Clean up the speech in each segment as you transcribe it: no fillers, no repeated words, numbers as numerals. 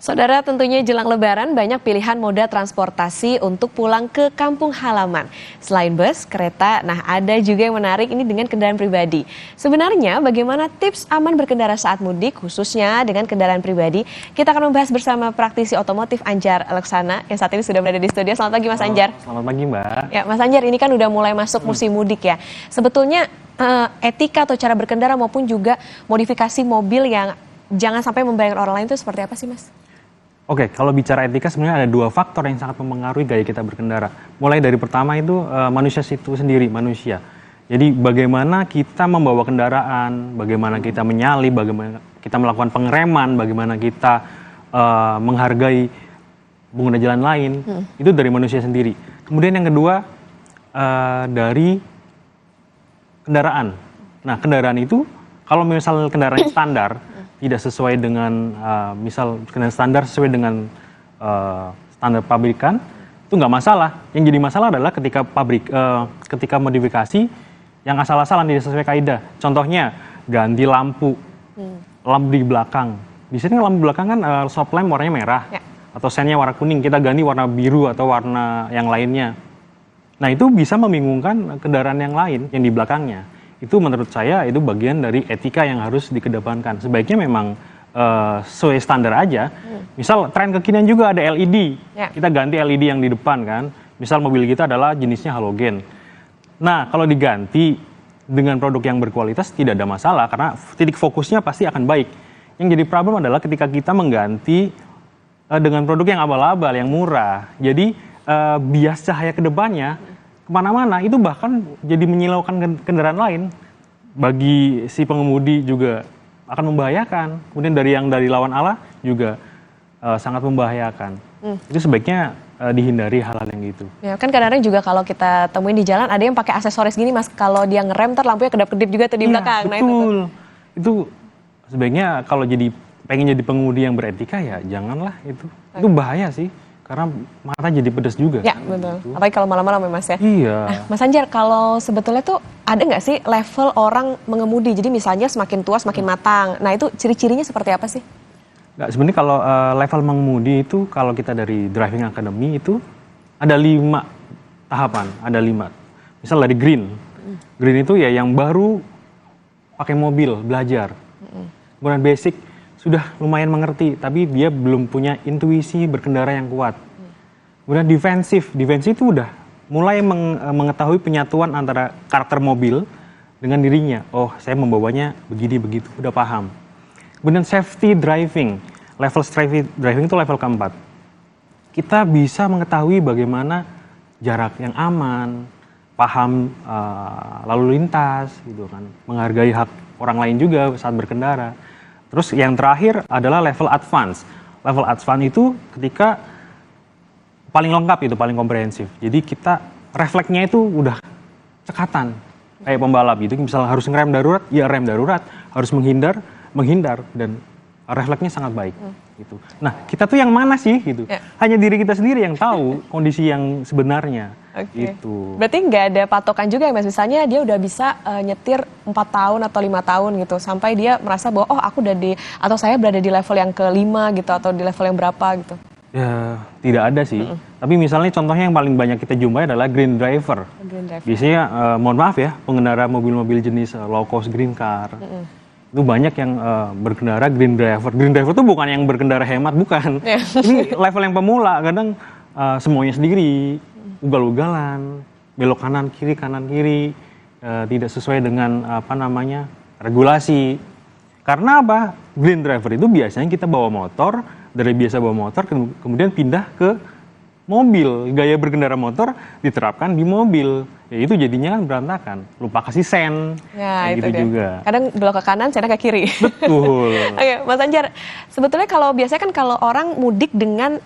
Saudara, tentunya jelang Lebaran banyak pilihan moda transportasi untuk pulang ke kampung halaman. Selain bus, kereta, nah ada juga yang menarik ini dengan kendaraan pribadi. Sebenarnya bagaimana tips aman berkendara saat mudik khususnya dengan kendaraan pribadi? Kita akan membahas bersama praktisi otomotif Anjar Laksana yang saat ini sudah berada di studio. Selamat pagi Mas Anjar. Selamat pagi Mbak. Ya Mas Anjar, ini kan udah mulai masuk musim mudik ya. Sebetulnya etika atau cara berkendara maupun juga modifikasi mobil yang jangan sampai membahayakan orang lain itu seperti apa sih Mas? Oke, kalau bicara etika sebenarnya ada dua faktor yang sangat mempengaruhi gaya kita berkendara. Mulai dari pertama itu manusia itu sendiri, manusia. Jadi bagaimana kita membawa kendaraan, bagaimana kita menyalip, bagaimana kita melakukan pengereman, bagaimana kita menghargai pengguna jalan lain, itu dari manusia sendiri. Kemudian yang kedua dari kendaraan. Nah, kendaraan itu kalau misal kendaraan standar tidak sesuai dengan misal kendaraan standar sesuai dengan standar pabrikan itu nggak masalah. Yang jadi masalah adalah ketika modifikasi yang asal-asalan tidak sesuai kaidah. Contohnya ganti lampu di belakang. Di sini lampu belakang kan stop lamp warnanya merah atau sennya warna kuning, kita ganti warna biru atau warna yang lainnya. Nah itu bisa membingungkan kendaraan yang lain yang di belakangnya. Itu menurut saya itu bagian dari etika yang harus dikedepankan. Sebaiknya memang sesuai standar aja. Misal tren kekinian juga ada LED. Kita ganti LED yang di depan kan. Misal mobil kita adalah jenisnya halogen. Nah kalau diganti dengan produk yang berkualitas tidak ada masalah karena titik fokusnya pasti akan baik. Yang jadi problem adalah ketika kita mengganti dengan produk yang abal-abal, yang murah. Jadi bias cahaya ke depannya kemana-mana itu bahkan jadi menyilaukan kendaraan lain, bagi si pengemudi juga akan membahayakan. Kemudian dari lawan arah juga sangat membahayakan. Itu sebaiknya dihindari hal-hal yang gitu. Ya kan kadang-kadang juga kalau kita temuin di jalan ada yang pakai aksesoris gini Mas, kalau dia ngerem ntar lampunya kedap-kedip juga tuh di belakang. Betul. Nah, itu sebaiknya kalau pengen jadi pengemudi yang beretika ya janganlah itu. Itu bahaya sih. Karena mata jadi pedas juga. Ya betul, gitu. Apalagi kalau malam-malam ya Mas ya. Iya. Nah, Mas Anjar, kalau sebetulnya tuh ada nggak sih level orang mengemudi? Jadi misalnya semakin tua semakin matang. Nah itu ciri-cirinya seperti apa sih? Nggak, sebenarnya kalau level mengemudi itu kalau kita dari driving academy itu ada 5 tahapan, ada 5. Misal dari green. Green itu ya yang baru pakai mobil, belajar. Kemudian basic, sudah lumayan mengerti, tapi dia belum punya intuisi berkendara yang kuat. Kemudian defensif itu udah mulai mengetahui penyatuan antara karakter mobil dengan dirinya. Oh, saya membawanya begini begitu, udah paham. Kemudian safety driving, level safety driving itu level keempat. Kita bisa mengetahui bagaimana jarak yang aman, paham lalu lintas, gitu kan, menghargai hak orang lain juga saat berkendara. Terus yang terakhir adalah level advance. Level advance itu ketika paling lengkap itu, paling komprehensif. Jadi kita refleksnya itu udah cekatan. Kayak pembalap gitu, misalnya harus ngerem darurat, ya rem darurat. Harus menghindar, dan refleksnya sangat baik. Gitu. Nah kita tuh yang mana sih gitu? Hanya diri kita sendiri yang tahu kondisi yang sebenarnya. Gitu. Berarti nggak ada patokan juga ya Mas, misalnya dia udah bisa nyetir 4 tahun atau 5 tahun gitu sampai dia merasa bahwa oh aku udah atau saya berada di level yang ke-5 gitu atau di level yang berapa gitu. Ya tidak ada sih. Tapi misalnya contohnya yang paling banyak kita jumpai adalah green driver. Biasanya mohon maaf ya, pengendara mobil-mobil jenis low cost green car. Itu banyak yang berkendara green driver. Green driver itu bukan yang berkendara hemat, bukan. Ini level yang pemula, kadang semuanya sendiri. Ugal-ugalan, belok kanan kiri, tidak sesuai dengan regulasi. Karena apa? Green driver itu biasanya kita bawa motor, dari biasa bawa motor kemudian pindah ke mobil. Gaya berkendara motor diterapkan di mobil. Ya itu jadinya kan berantakan. Lupa kasih sen. Ya, itu gitu dia. juga. Kadang belok ke kanan, sennya ke kiri. Betul. Oke, Mas Anjar, sebetulnya kalau biasanya kan kalau orang mudik dengan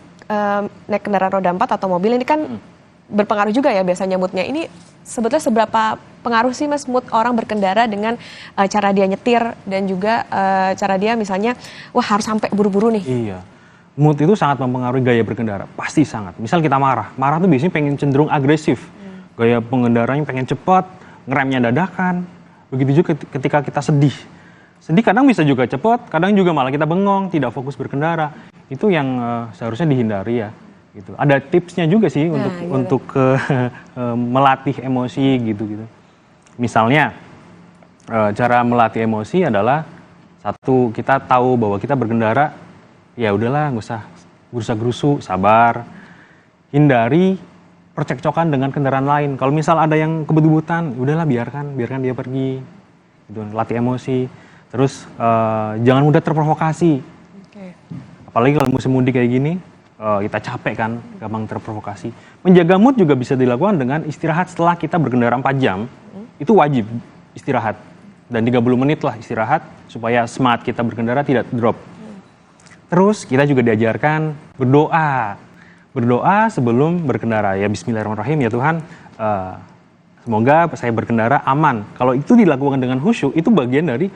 naik kendaraan roda 4 atau mobil ini kan berpengaruh juga ya biasanya moodnya. Ini sebetulnya seberapa pengaruh sih Mas mood orang berkendara dengan cara dia nyetir dan juga cara dia misalnya wah harus sampai buru-buru nih. Iya. Mood itu sangat mempengaruhi gaya berkendara, pasti sangat. Misal kita marah tuh biasanya pengen cenderung agresif. Gaya pengendaranya pengen cepat, ngeremnya dadakan. Begitu juga ketika kita sedih. Sedih kadang bisa juga cepat, kadang juga malah kita bengong, tidak fokus berkendara. itu yang seharusnya dihindari ya. Gitu. Ada tipsnya juga sih untuk melatih emosi gitu. Misalnya cara melatih emosi adalah satu, kita tahu bahwa kita berkendara ya udahlah, nggak usah gerusa-gerusu, sabar, hindari percekcokan dengan kendaraan lain. Kalau misal ada yang kebut-kebutan, udahlah biarkan dia pergi, gitu, latih emosi. Terus jangan mudah terprovokasi, apalagi kalau musim mudik kayak gini. Kita capek kan, gampang terprovokasi. Menjaga mood juga bisa dilakukan dengan istirahat setelah kita berkendara 4 jam. Itu wajib istirahat. Dan 30 menit lah istirahat supaya semangat kita berkendara tidak drop. Terus kita juga diajarkan berdoa. Berdoa sebelum berkendara. Ya bismillahirrahmanirrahim, ya Tuhan, semoga saya berkendara aman. Kalau itu dilakukan dengan khusyuk, itu bagian dari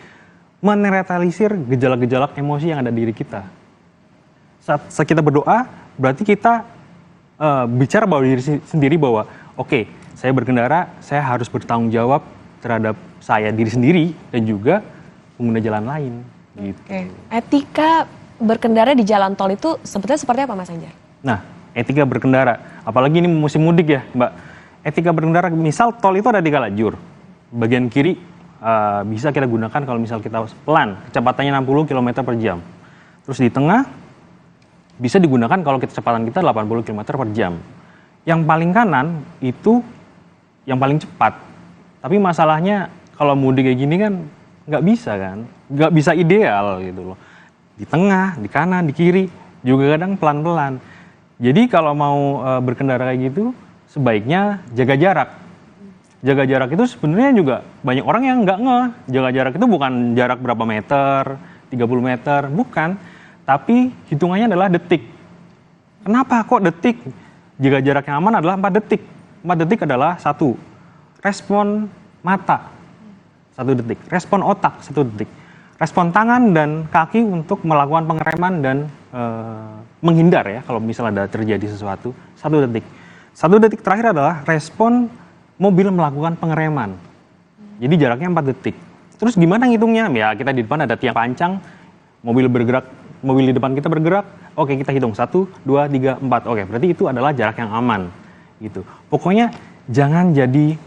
menetralisir gejala-gejala emosi yang ada di diri kita. Saat kita berdoa, berarti kita bicara bahwa diri sendiri bahwa oke, saya berkendara, saya harus bertanggung jawab terhadap diri sendiri dan juga pengguna jalan lain. Gitu. Etika berkendara di jalan tol itu sebetulnya seperti apa, Mas Anjar? Nah, etika berkendara, apalagi ini musim mudik ya, Mbak. Etika berkendara, misal tol itu ada 3 lajur. Bagian kiri bisa kita gunakan kalau misal kita pelan, kecepatannya 60 km per jam. Terus di tengah, bisa digunakan kalau kecepatan kita 80 km per jam. Yang paling kanan itu yang paling cepat. Tapi masalahnya kalau mudik kayak gini kan nggak bisa kan. Nggak bisa ideal gitu loh. Di tengah, di kanan, di kiri juga kadang pelan-pelan. Jadi kalau mau berkendara kayak gitu sebaiknya jaga jarak. Jaga jarak itu sebenarnya juga banyak orang yang nggak ngeh. Jaga jarak itu bukan jarak berapa meter, 30 meter, bukan. Tapi hitungannya adalah detik. Kenapa kok detik? Jika jarak yang aman adalah 4 detik. 4 detik adalah 1. Respon mata 1 detik. Respon otak 1 detik. Respon tangan dan kaki untuk melakukan pengereman dan menghindar ya kalau misalnya ada terjadi sesuatu 1 detik. 1 detik terakhir adalah respon mobil melakukan pengereman. Jadi jaraknya 4 detik. Terus gimana ngitungnya? Ya kita di depan ada tiang pancang, mobil di depan kita bergerak, oke kita hitung 1, 2, 3, 4, oke berarti itu adalah jarak yang aman gitu. Pokoknya jangan jadi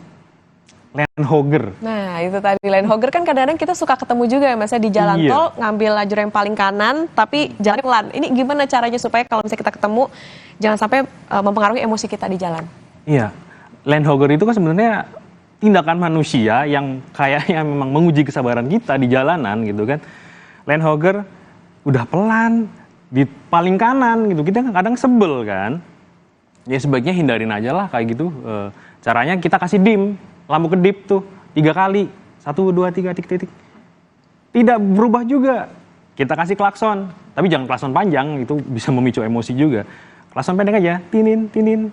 land hogger. Nah itu tadi, land hogger kan kadang-kadang kita suka ketemu juga ya Mas, di jalan tol ngambil lajur yang paling kanan tapi jalannya pelan. Ini gimana caranya supaya kalau misalnya kita ketemu jangan sampai mempengaruhi emosi kita di jalan? Iya, land hogger itu kan sebenarnya tindakan manusia yang kayaknya memang menguji kesabaran kita di jalanan gitu kan. Land hogger udah pelan di paling kanan gitu, kita kadang sebel kan. Ya sebaiknya hindarin aja lah kayak gitu. Caranya kita kasih dim, lampu kedip tuh 3 kali, 1, 2, 3 titik. Tidak berubah juga, kita kasih klakson, tapi jangan klakson panjang, itu bisa memicu emosi juga. Klakson pendek aja, tinin, tinin.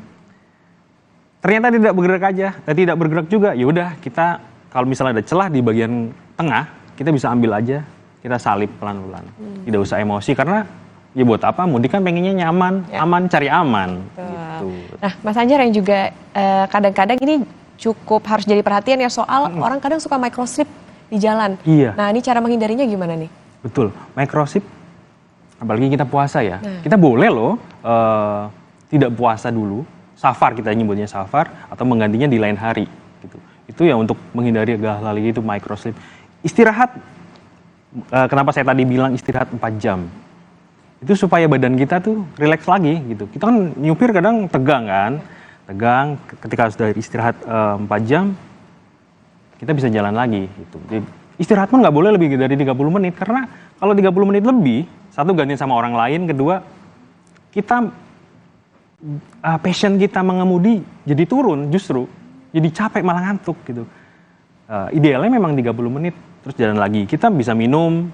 Ternyata tidak bergerak aja, tidak bergerak juga. Ya udah, kita kalau misalnya ada celah di bagian tengah, kita bisa ambil aja. Kita salip pelan-pelan, tidak usah emosi karena ya buat apa, mudik kan pengennya nyaman, aman cari aman. Gitu. Nah Mas Anjar yang juga kadang-kadang ini cukup harus jadi perhatian ya soal orang kadang suka microslip di jalan. Iya. Nah ini cara menghindarinya gimana nih? Betul, microslip, apalagi kita puasa ya, kita boleh loh tidak puasa dulu, safar kita nyebutnya safar, atau menggantinya di lain hari. Gitu. Itu ya untuk menghindari hal-hal itu microslip. Istirahat. Kenapa saya tadi bilang istirahat 4 jam? Itu supaya badan kita tuh rileks lagi gitu. Kita kan nyupir kadang tegang kan? Tegang, ketika sudah istirahat 4 jam, kita bisa jalan lagi gitu. Jadi, istirahat pun nggak boleh lebih dari 30 menit, karena kalau 30 menit lebih, satu ganti sama orang lain, kedua, kita, passion kita mengemudi jadi turun justru. Jadi capek malah ngantuk gitu. Idealnya memang 30 menit. Terus jalan lagi, kita bisa minum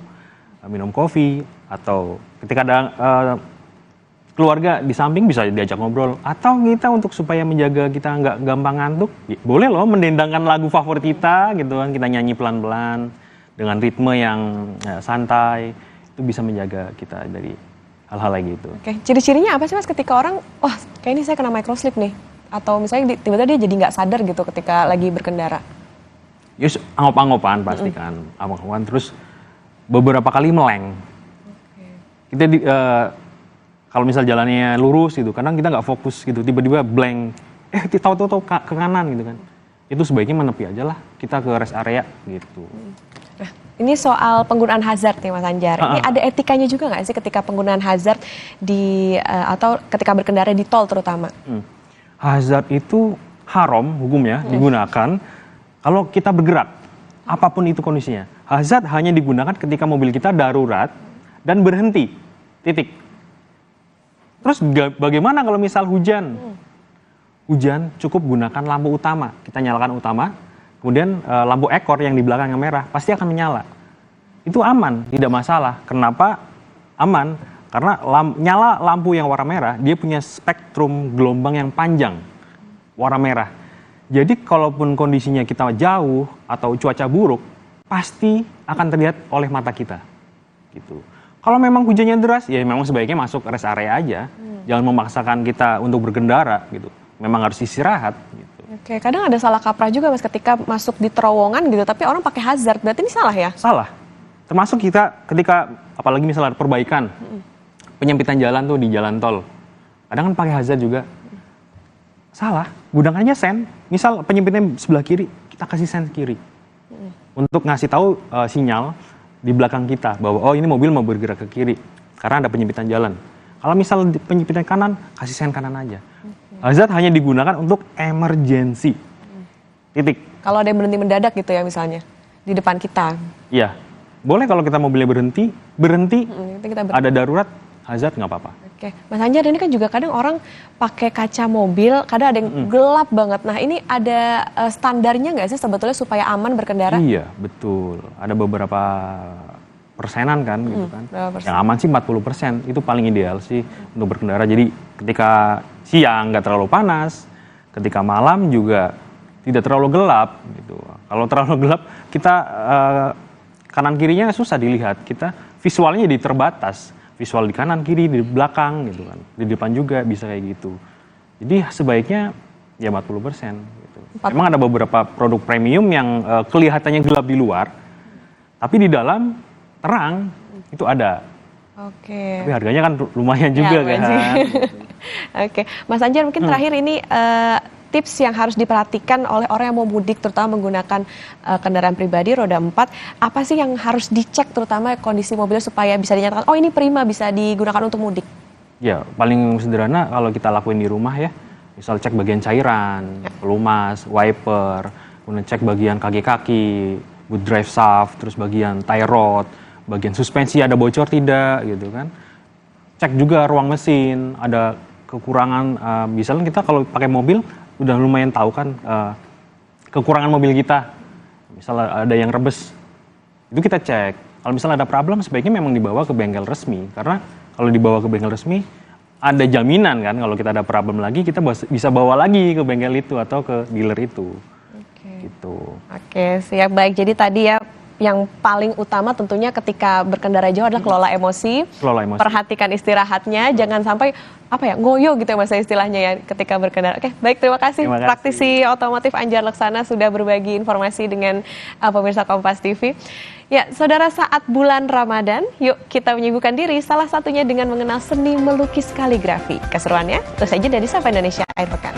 kopi, atau ketika ada keluarga di samping bisa diajak ngobrol, atau kita untuk supaya menjaga kita nggak gampang ngantuk, boleh loh mendendangkan lagu favorit kita gitu kan, kita nyanyi pelan-pelan dengan ritme yang santai, itu bisa menjaga kita dari hal-hal kayak gitu. Oke, ciri-cirinya apa sih Mas ketika orang, wah kayak ini saya kena microslip nih, atau misalnya tiba-tiba dia jadi nggak sadar gitu ketika lagi berkendara? Yus, angop-angopan pasti kan, angop-angopan, terus beberapa kali meleng. Kita kalau misal jalannya lurus gitu, kadang kita nggak fokus gitu, tiba-tiba blank, tahu-tahu ke kanan gitu kan. Itu sebaiknya menepi aja lah, kita ke rest area gitu. Nah, ini soal penggunaan hazard nih Mas Anjar. Ini ada etikanya juga nggak sih ketika penggunaan hazard atau ketika berkendara di tol terutama? Hazard itu haram hukumnya digunakan kalau kita bergerak, apapun itu kondisinya. Hazard hanya digunakan ketika mobil kita darurat dan berhenti, titik. Terus bagaimana kalau misal hujan? Hujan cukup gunakan lampu utama, kita nyalakan utama, kemudian lampu ekor yang di belakang yang merah pasti akan menyala. Itu aman, tidak masalah. Kenapa aman? Karena nyala lampu yang warna merah, dia punya spektrum gelombang yang panjang, warna merah. Jadi kalaupun kondisinya kita jauh atau cuaca buruk, pasti akan terlihat oleh mata kita. Gitu. Kalau memang hujannya deras, ya memang sebaiknya masuk rest area aja. Jangan memaksakan kita untuk berkendara gitu. Memang harus istirahat gitu. Oke, kadang ada salah kaprah juga Mas ketika masuk di terowongan gitu, tapi orang pakai hazard. Berarti ini salah ya? Salah. Termasuk kita ketika apalagi misalnya perbaikan, penyempitan jalan tuh di jalan tol. Kadang kan pakai hazard juga. Salah, gunakannya sen. Misal penyempitan sebelah kiri, kita kasih sen kiri. Untuk ngasih tahu sinyal di belakang kita bahwa oh ini mobil mau bergerak ke kiri karena ada penyempitan jalan. Kalau misal penyempitan kanan, kasih sen kanan aja. Hazard hanya digunakan untuk emergency. Titik. Kalau ada yang berhenti mendadak gitu ya misalnya di depan kita. Iya. Boleh kalau kita mobilnya berhenti, Kita ada darurat, hazard nggak apa-apa. Oke, Mas Anjar ini kan juga kadang orang pakai kaca mobil, kadang ada yang gelap banget. Nah ini ada standarnya nggak sih sebetulnya supaya aman berkendara? Iya, betul. Ada beberapa persenan kan gitu kan. Berapa persen? Yang aman sih 40%, itu paling ideal sih untuk berkendara. Jadi ketika siang nggak terlalu panas, ketika malam juga tidak terlalu gelap gitu. Kalau terlalu gelap kita kanan kirinya susah dilihat, kita visualnya jadi terbatas. Visual di kanan kiri, di belakang gitu kan. Di depan juga bisa kayak gitu. Jadi sebaiknya ya 40% gitu. Memang ada beberapa produk premium yang kelihatannya gelap di luar, tapi di dalam terang itu ada. Oke. Tapi harganya kan lumayan juga kan. Oke, Mas Anjar mungkin terakhir ini tips yang harus diperhatikan oleh orang yang mau mudik terutama menggunakan kendaraan pribadi roda 4, apa sih yang harus dicek terutama kondisi mobilnya supaya bisa dinyatakan oh ini prima bisa digunakan untuk mudik? Ya, paling sederhana kalau kita lakuin di rumah ya. Misal cek bagian cairan, pelumas, wiper, kemudian cek bagian kaki-kaki, boot drive shaft, terus bagian tie rod, bagian suspensi ada bocor tidak gitu kan. Cek juga ruang mesin, ada kekurangan, misalnya kita kalau pakai mobil udah lumayan tahu kan kekurangan mobil kita. Misalnya ada yang rebes, itu kita cek. Kalau misalnya ada problem sebaiknya memang dibawa ke bengkel resmi. Karena kalau dibawa ke bengkel resmi ada jaminan kan kalau kita ada problem lagi kita bisa bawa lagi ke bengkel itu atau ke dealer itu. Gitu. Oke, siap, baik. Jadi tadi ya yang paling utama tentunya ketika berkendara jauh adalah kelola emosi. Perhatikan istirahatnya, jangan sampai ngoyo gitu ya Mas istilahnya ya ketika berkendara. Oke, baik, terima kasih. Praktisi otomotif Anjar Laksana sudah berbagi informasi dengan pemirsa Kompas TV. Ya, saudara, saat bulan Ramadan, yuk kita menyibukkan diri salah satunya dengan mengenal seni melukis kaligrafi. Keseruannya terus saja dari Sapa Indonesia Akhir Pekan.